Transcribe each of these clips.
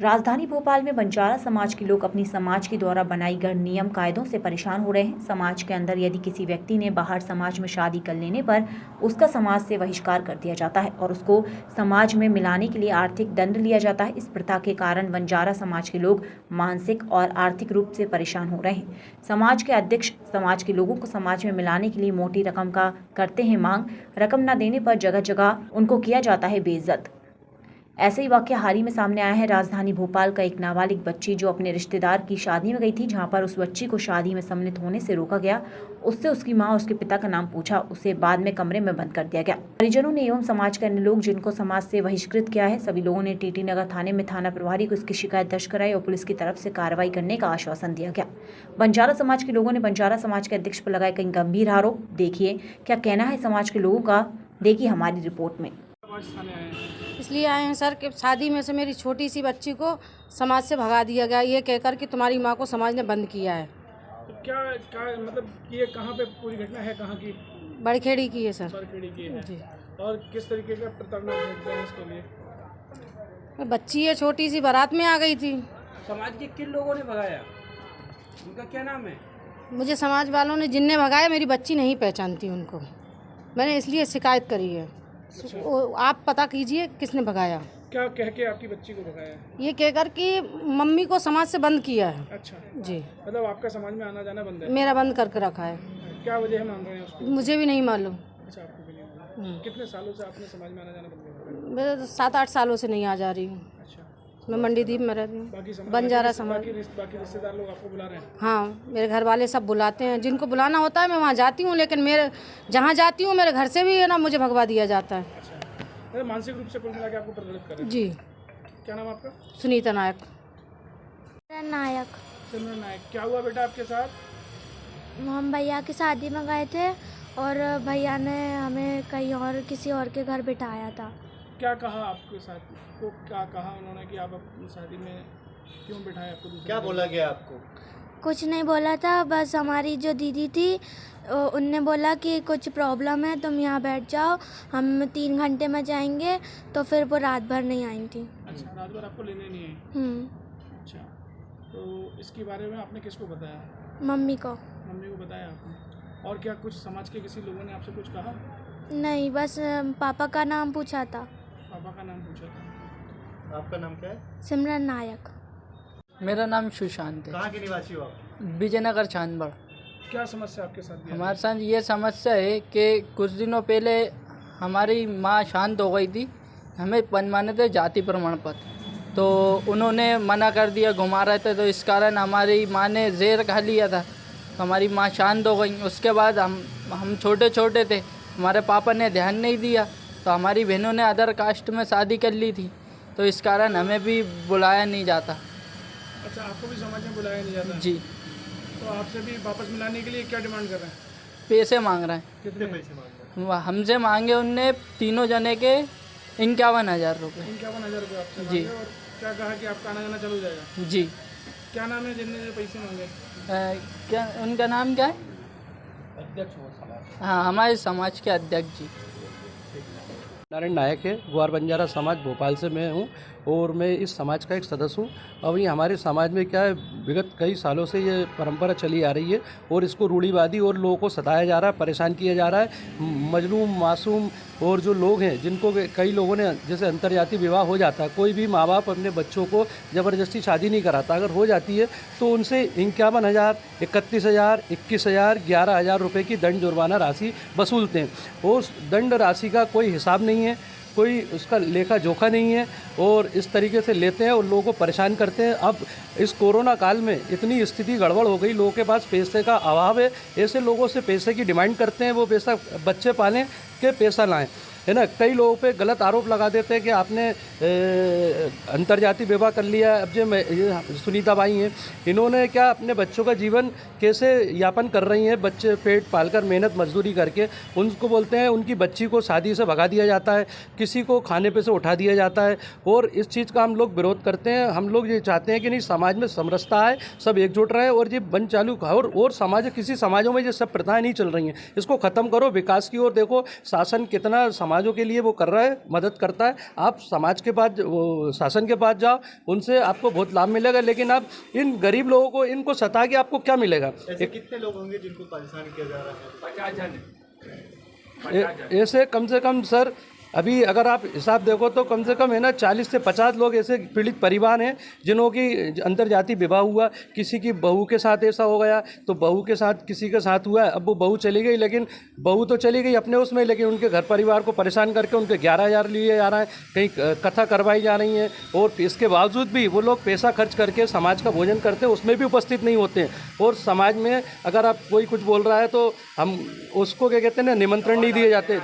राजधानी भोपाल में बंजारा समाज के लोग अपनी समाज के द्वारा बनाई गई नियम कायदों से परेशान हो रहे हैं। समाज के अंदर यदि किसी व्यक्ति ने बाहर समाज में शादी कर लेने पर उसका समाज से बहिष्कार कर दिया जाता है और उसको समाज में मिलाने के लिए आर्थिक दंड लिया जाता है। इस प्रथा के कारण बंजारा समाज के लोग मानसिक और आर्थिक रूप से परेशान हो रहे हैं। समाज के अध्यक्ष समाज के लोगों को समाज में मिलाने के लिए मोटी रकम का करते हैं मांग। रकम न देने पर जगह जगह उनको किया जाता है बेइज्जत। ऐसे ही वाकया हाल ही में सामने आया है। राजधानी भोपाल का एक नाबालिग बच्ची जो अपने रिश्तेदार की शादी में गई थी, जहां पर उस बच्ची को शादी में सम्मिलित होने से रोका गया। उससे उसकी मां और उसके पिता का नाम पूछा, उसे बाद में कमरे में बंद कर दिया गया। परिजनों ने एवं समाज के अन्य लोग जिनको समाज से बहिष्कृत किया है, सभी लोगों ने टीटी नगर थाने में थाना प्रभारी को इसकी शिकायत दर्ज कराई और पुलिस की तरफ से कार्रवाई करने का आश्वासन दिया गया। बंजारा समाज के लोगों ने बंजारा समाज के अध्यक्ष पर लगाए कई गंभीर आरोप। देखिए क्या कहना है समाज के लोगों का, देखिए हमारी रिपोर्ट में। इसलिए आए हैं सर कि शादी में से मेरी छोटी सी बच्ची को समाज से भगा दिया गया, ये कहकर कि तुम्हारी माँ को समाज ने बंद किया है। तो क्या मतलब ये कहाँ पे पूरी घटना है, कहाँ की? बड़खेड़ी की है सर। बड़खेड़ी की है जी। और किस तरीके का प्रताड़ना भेजते हैं इसके लिए? बच्ची है छोटी सी, बारात में आ गई थी। समाज के किन लोगों ने भगाया, उनका क्या नाम है? मुझे समाज वालों ने जिनने भगाया, मेरी बच्ची नहीं पहचानती उनको, मैंने इसलिए शिकायत करी है। आप पता कीजिए किसने भगाया। क्या कह के आपकी बच्ची को भगाया? ये कहकर कि मम्मी को समाज से बंद किया है। अच्छा जी। मतलब आपका समाज में आना जाना बंद है? मेरा बंद करके रखा है। क्या वजह मांग रहे हैं उसको? मुझे भी नहीं मालूम। अच्छा, आपको भी नहीं मालूम। कितने सालों से आपने समाज में आना जाना बंद कर दिया? मैं 7-8 सालों से नहीं आ जा रही हूँ। अच्छा, मैं मंडीदीप में रहती हूँ। बंजारा समाज। बाकी रिश्तेदार लोग आपको बुला रहे हैं? हाँ, मेरे घर वाले सब बुलाते हैं, जिनको बुलाना होता है मैं वहाँ जाती हूँ, लेकिन मेरे जहाँ जाती हूँ मेरे घर से भी है ना, मुझे भगवा दिया जाता है। अच्छा, मानसिक रूप से कुल मिला के आपको प्रताड़ित कर रहे हैं? जी। क्या नाम आपका? सुनीता नायक। सिमरन नायक। क्या हुआ बेटा आपके साथ? हम भैया की शादी में गए थे और भैया ने हमें कहीं और किसी और के घर बिठाया था। क्या कहा आपके साथ को? क्या कहा उन्होंने कि आप अपनी शादी में क्यों बिठाए आपको? क्या बोला गया आपको? कुछ नहीं बोला था, बस हमारी जो दीदी थी उनने बोला कि कुछ प्रॉब्लम है, तुम यहाँ बैठ जाओ, हम 3 घंटे में जाएंगे। तो फिर वो रात भर नहीं आई थी। अच्छा, रात भर आपको लेने नहीं आई? अच्छा, तो इसके बारे में आपने किसको बताया? मम्मी को। मम्मी को बताया आपने? और क्या कुछ समाज के किसी लोगों ने आपसे कुछ कहा? नहीं, बस पापा का नाम पूछा था। पापा का नाम पूछा था। आपका नाम क्या है? सिमरन नायक। मेरा नाम सुशांत है। कहाँ के निवासी हो आप? विजयनगर छानबड़। क्या समस्या आपके साथ? हमारे साथ ये समस्या है कि कुछ दिनों पहले हमारी माँ शांत हो गई थी, हमें बनवाने थे जाति प्रमाण पत्र, तो उन्होंने मना कर दिया, घुमा रहे थे, तो इस कारण हमारी माँ ने जहर खा लिया था, तो हमारी माँ शांत हो गई। उसके बाद हम छोटे छोटे थे, हमारे पापा ने ध्यान नहीं दिया, तो हमारी बहनों ने अदर कास्ट में शादी कर ली थी, तो इस कारण हमें भी बुलाया नहीं जाता। अच्छा, आपको भी समाज में बुलाया नहीं जाता? जी। तो आपसे भी वापस मिलाने के लिए क्या डिमांड कर रहे हैं? पैसे मांग रहे हैं। कितने पैसे मांग रहे हैं? हमसे मांगे उनने तीनों जने के 51,000 रुपये। 51,000 रुपये आपसे जी। मांगे और क्या कहा कि आपका आना जाना चालू जाएगा? जी। क्या नाम है जिनने पैसे मांगे? क्या उनका नाम क्या है? अध्यक्ष हो समाज। हाँ, हमारे समाज के अध्यक्ष जी। नारायण नायक है, ग्वार बंजारा समाज भोपाल से मैं हूँ और मैं इस समाज का एक सदस्य हूँ। अब ये हमारे समाज में क्या है, विगत कई सालों से ये परंपरा चली आ रही है और इसको रूढ़िवादी और लोगों को सताया जा रहा है, परेशान किया जा रहा है। मजलूम मासूम और जो लोग हैं जिनको कई लोगों ने जैसे अंतर्जातीय विवाह हो जाता है, कोई भी माँ बाप अपने बच्चों को ज़बरदस्ती शादी नहीं कराता, अगर हो जाती है तो उनसे 51,000, 31,000, 21,000, 11,000 रुपये की दंड जुर्माना राशि वसूलते हैं। उस दंड राशि का कोई हिसाब नहीं है, कोई उसका लेखा जोखा नहीं है और इस तरीके से लेते हैं और लोगों को परेशान करते हैं। अब इस कोरोना काल में इतनी स्थिति गड़बड़ हो गई, लोगों के पास पैसे का अभाव है, ऐसे लोगों से पैसे की डिमांड करते हैं, वो पैसा बच्चे पालें के पैसा लाएं, है ना। कई लोगों पे गलत आरोप लगा देते हैं कि आपने अंतर्जातीय विवाह कर लिया। अब जो सुनीता बाई हैं, इन्होंने क्या अपने बच्चों का जीवन कैसे यापन कर रही हैं, बच्चे पेट पालकर मेहनत मजदूरी करके, उनको बोलते हैं उनकी बच्ची को शादी से भगा दिया जाता है, किसी को खाने पे से उठा दिया जाता है और इस चीज़ का हम लोग विरोध करते हैं। हम लोग ये चाहते हैं कि नहीं, समाज में समरसता आए, सब एकजुट रहे और ये बन चालू और समाज किसी समाजों में ये सब प्रथाएं नहीं चल रही हैं, इसको ख़त्म करो, विकास की ओर देखो। शासन कितना समाजों के लिए वो कर रहा है, मदद करता है। आप समाज के पास, वो शासन के पास जाओ, उनसे आपको बहुत लाभ मिलेगा। लेकिन आप इन गरीब लोगों को, इनको सता के आपको क्या मिलेगा? ऐसे कितने लोग होंगे जिनको परेशान किया जा रहा है? ऐसे कम से कम सर, अभी अगर आप हिसाब देखो तो कम से कम है ना 40 से 50 लोग ऐसे पीड़ित परिवार हैं जिन्हों की अंतर्जातीय विवाह हुआ। किसी की बहू के साथ ऐसा हो गया तो बहू के साथ किसी के साथ हुआ है। अब वो बहू चली गई, लेकिन बहू तो चली गई अपने उसमें, लेकिन उनके घर परिवार को परेशान करके उनके 11,000 लिए जा रहा है, कहीं कथा करवाई जा रही है। और इसके बावजूद भी वो लोग पैसा खर्च करके समाज का भोजन करते हैं, उसमें भी उपस्थित नहीं होते हैं। और समाज में अगर आप कोई कुछ बोल रहा है तो हम उसको क्या कहते हैं ना, निमंत्रण नहीं दिए जाते।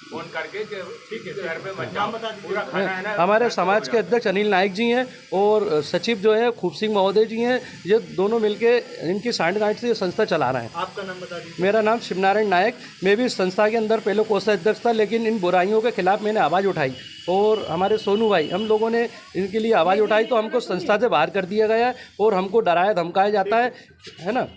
फोन करके ठीक है घर पे मत जाओ, पूरा खाना है ना। हमारे समाज के अध्यक्ष अनिल नाइक जी हैं और सचिव जो है खूब सिंह महोदय जी हैं। ये दोनों मिलके इनकी सांठगांठ से ये संस्था चला रहे हैं। आपका नाम बता दीजिए। मेरा नाम शिवनारायण नायक। मैं भी इस संस्था के अंदर पहले कोषाध्यक्ष था, लेकिन इन बुराइयों के खिलाफ मैंने आवाज़ उठाई और हमारे सोनू भाई, हम लोगों ने इनके लिए आवाज़ उठाई तो हमको संस्था से बाहर कर दिया गया है और हमको डराया धमकाया जाता है ना।